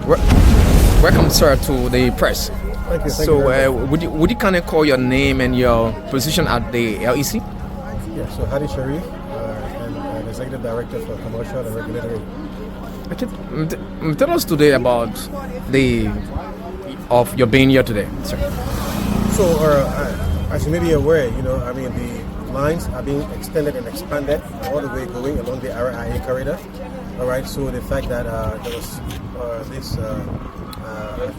Welcome, sir, to the press. Thank you. Would you kind of call your name and your position at the LEC? Yeah, so Hadi Sharif, and Executive Director for Commercial and Regulatory. Tell us today about of your being here today, sir. So, as you may be aware, the lines are being extended and expanded all the way going along the RIA corridor. All right. So the fact that there was this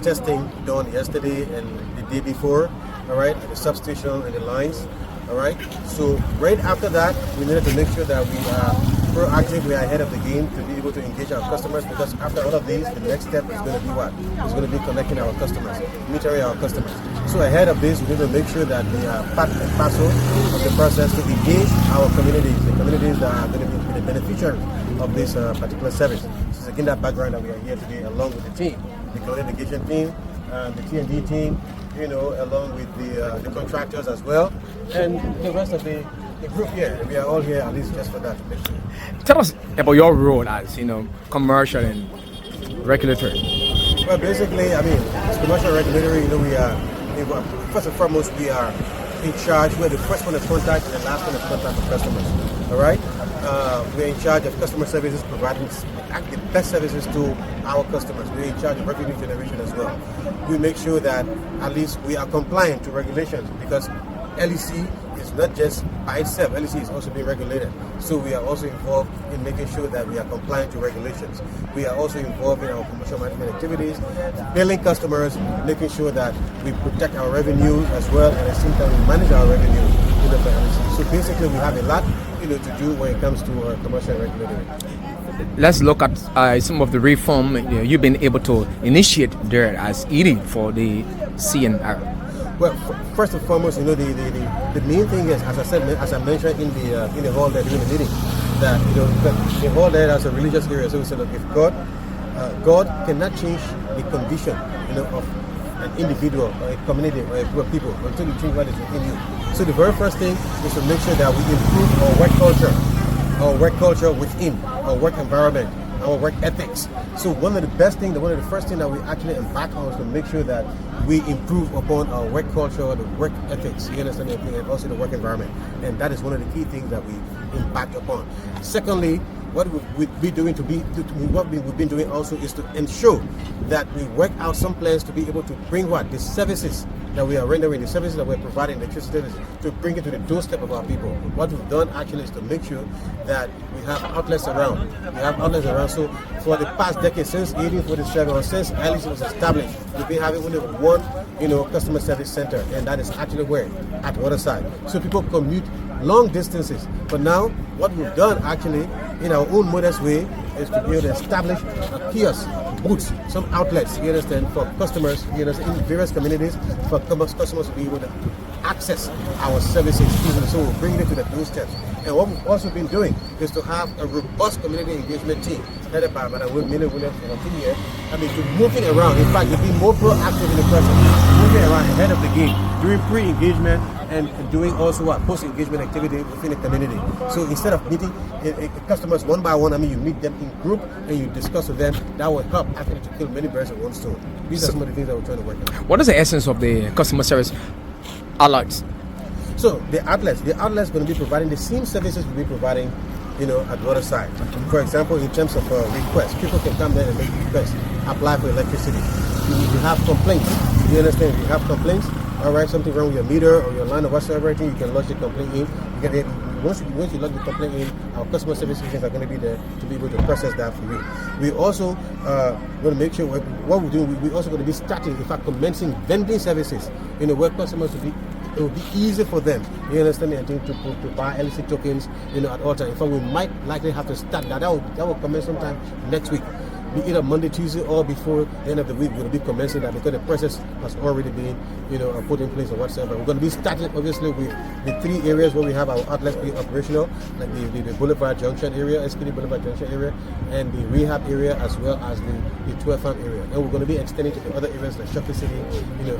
testing done yesterday and the day before, all right, at the substation and the lines. All right. So right after that, we needed to make sure that we are proactive, we are ahead of the game to be able to engage our customers, because after all of these, the next step is going to be what? It's going to be connecting our customers, metering our customers. So ahead of this, we need to make sure that we are part and parcel of the process to engage our communities, the communities that are going to be the beneficiaries of this particular service. This is again that background that we are here today, along with the team, the community engagement team, the T&D team, along with the contractors as well, and the rest of the group here. We are all here at least just for that. Tell us about your role as commercial and regulatory. Well, basically, as commercial and regulatory, we are first and foremost we are in charge. We're the first one of contact and the last one of contact with customers. All right, we're in charge of customer services, providing the best services to our customers. We're in charge of revenue generation as well. We make sure that at least we are compliant to regulations, because LEC is not just by itself. LEC is also being regulated. So we are also involved in making sure that we are compliant to regulations. We are also involved in our commercial management activities, billing customers, making sure that we protect our revenue as well, and at the same time we manage our revenue for LEC. So basically we have a lot to do when it comes to commercial and regulatory. Let's look at some of the reform you've been able to initiate there as ED for the CNR. Well, first and foremost, the main thing is, as I mentioned in the hall there during the meeting, that the hall there has a religious area. So we said, look, if God cannot change the condition, of an individual or a community or a group of people until you change what is within you. So the very first thing is to make sure that we improve our work culture within our work environment, our work ethics. So one of the first things that we actually embark on is to make sure that we improve upon our work culture, the work ethics, and also the work environment. And that is one of the key things that we impact upon. Secondly, what we've been doing also is to ensure that we work out some plans to be able to bring the services that we are rendering, the services that we're providing, electricity services, to bring it to the doorstep of our people. What we've done actually is to make sure that we have outlets around. So for the past decade, since 1847 or since LEC was established, we've been having only one, customer service center, and that is actually where? At Waterside. So people commute long distances. But now, what we've done actually, in our own modest way, is to be able to establish a kiosk, booths, some outlets, for customers, in various communities, for customers to be able to access our services easily. So we're bringing it to the doorsteps. And what we've also been doing is to have a robust community engagement team headed by Madam Williams here. To moving around. In fact, to be more proactive in the process, moving around ahead of the game, doing pre-engagement and doing also post-engagement activity within the community. So instead of meeting customers one by one, you meet them in group and you discuss with them. That will help actually to kill many birds with one stone. These are some of the things that we're trying to work on. What is the essence of the customer service outlets? So the outlets going to be providing the same services we'll be providing, at Waterside. For example, in terms of requests, people can come there and make requests, apply for electricity. If you have complaints, you understand? If you have complaints, all right, something wrong with your meter or your line or whatsoever, you can lodge the complaint in. Once you lodge the complaint in, our customer service agents are going to be there to be able to process that for you. We also going to make sure what we do. We also going to be starting, in fact, commencing vending services. Where customers it will be easy for them, you understand, to buy LEC tokens, at all times. In fact, we might likely have to start that. That will commence sometime next week. Be either Monday, Tuesday, or before the end of the week, we'll be commencing that, because the process has already been, put in place or whatsoever. We're going to be starting, obviously, with the 3 areas where we have our outlets be operational, like the Boulevard Junction area, SPD Boulevard Junction area, and the rehab area, as well as the 12 Farm area. And we're going to be extending to the other areas like Shopping City,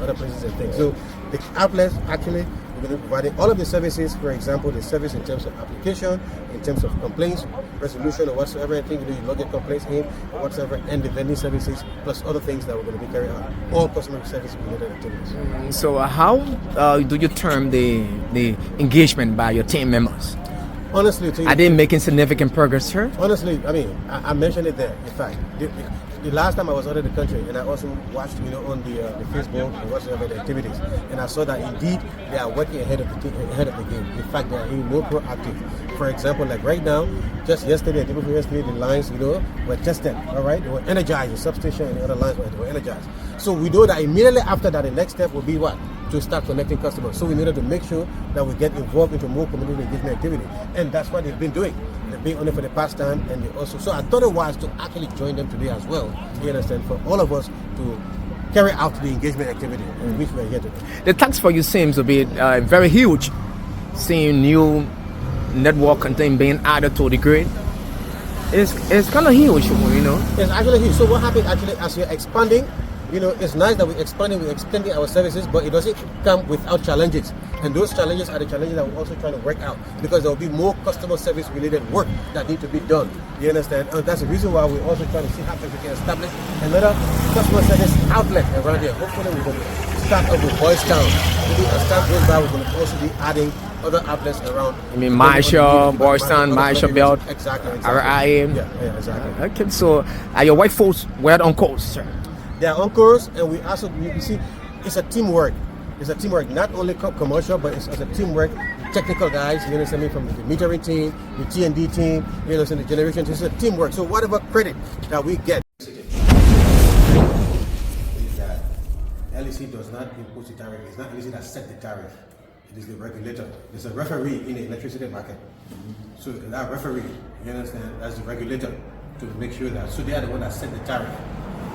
other places and things. So the outlets, actually, we're going to be providing all of the services. For example, the service in terms of application, in terms of complaints, resolution or whatsoever, I think you log your complaints in or whatsoever, and the vending services plus other things that we're going to be carrying out. All customer service related activities. So how do you term the engagement by your team members? Honestly, Are they making significant progress, sir? Honestly, I mean, I mentioned it there. In fact, the last time I was out of the country, and I also watched, on the Facebook and whatsoever the activities, and I saw that indeed they are working ahead of the game. In fact, they are even more proactive. For example, like right now, just yesterday, the day before yesterday, the lines, were tested. All right, they were energized. The substation and the other lines were energized. So we know that immediately after that, the next step will be what? To start connecting customers. So we needed to make sure that we get involved into more community engagement activity, and that's what they've been doing. They've been on it for the past time, and they also. So I thought it was to actually join them today as well. You understand? For all of us to carry out the engagement activity, which we're here to do. The task for you seems to be very huge. Seeing new network content being added to the grid, it's kind of huge, It's actually huge. So what happens actually as you're expanding? It's nice that we're extending our services, but it doesn't come without challenges. And those challenges are the challenges that we're also trying to work out, because there will be more customer service related work that need to be done. You understand? And that's the reason why we're also trying to see how we can establish another customer service outlet around here. Hopefully we're going to start up with Boys Town. Maybe as time goes by, we're going to also be adding other outlets around. I mean, Maisha, Boys Town, Maisha Belt, exactly. RIA. Yeah, exactly. Okay, so are your white folks were on course, sir? They are on course, and we also, you see, it's a teamwork. It's a teamwork, not only commercial, but it's a teamwork. Technical guys, you understand me, from the metering team, the T&D team, you understand, the generation team. It's a teamwork. So whatever credit that we get. LEC does not impose the tariff. It's not LEC that set the tariff. It is the regulator. There's a referee in the electricity market. So that referee, you understand, as the regulator to make sure that, so they are the one that set the tariff.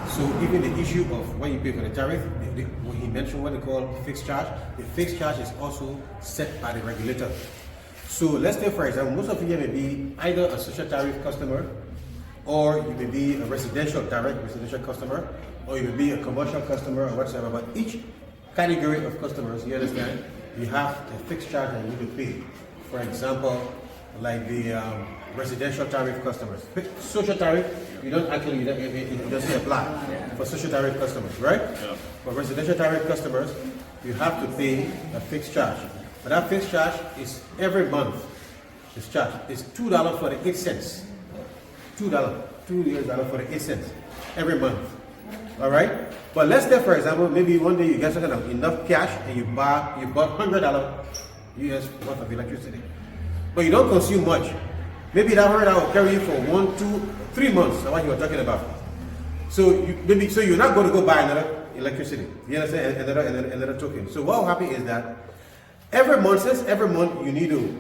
So even the issue of when you pay for the tariff, when he mentioned what they call fixed charge, the fixed charge is also set by the regulator. So let's say, for example, most of you may be either a social tariff customer, or you may be a residential customer, or you may be a commercial customer or whatsoever. But each category of customers, you understand, you have a fixed charge that you need to pay. For example, like the residential tariff customers. Social tariff, it doesn't apply for social tariff customers, right? Yeah. For residential tariff customers, you have to pay a fixed charge. But that fixed charge is every month. This charge is $2.48. $2.48 every month. All right? But let's say, for example, maybe one day you get enough cash and you bought $100 US worth of electricity. But you don't consume much. Maybe that $100 will carry you for 1, 2, 3 months. That's what you were talking about. So you're not going to go buy another electricity. You understand? Another token. So what will happen is that every month you need to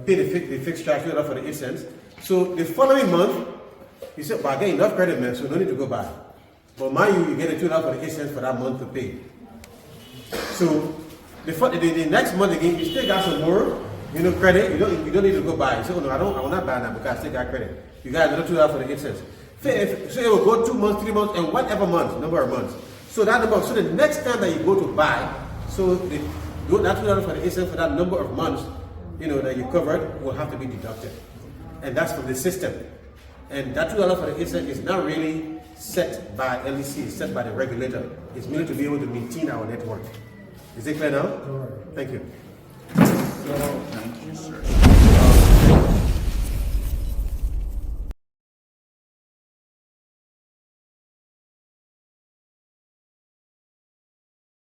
pay the fixed charge for the 8 cents. So the following month, you say, "But I get enough credit, man, so no need to go buy." But mind you get a $2 for the 8 cents for that month to pay. So the next month again, you still got some more. Credit, you don't need to go buy. You say, "Oh no, I will not buy that because I still got credit." You got another $2 for the 8 cents. So it will go 2 months, 3 months, and whatever number of months. So the next time that you go to buy, so that $2 for the 8 cents for that number of months, that you covered will have to be deducted. And that's from the system. And that $2 for the 8 cents is not really set by LEC, it's set by the regulator. It's merely to be able to maintain our network. Is it clear now? Thank you. Thank you, sir.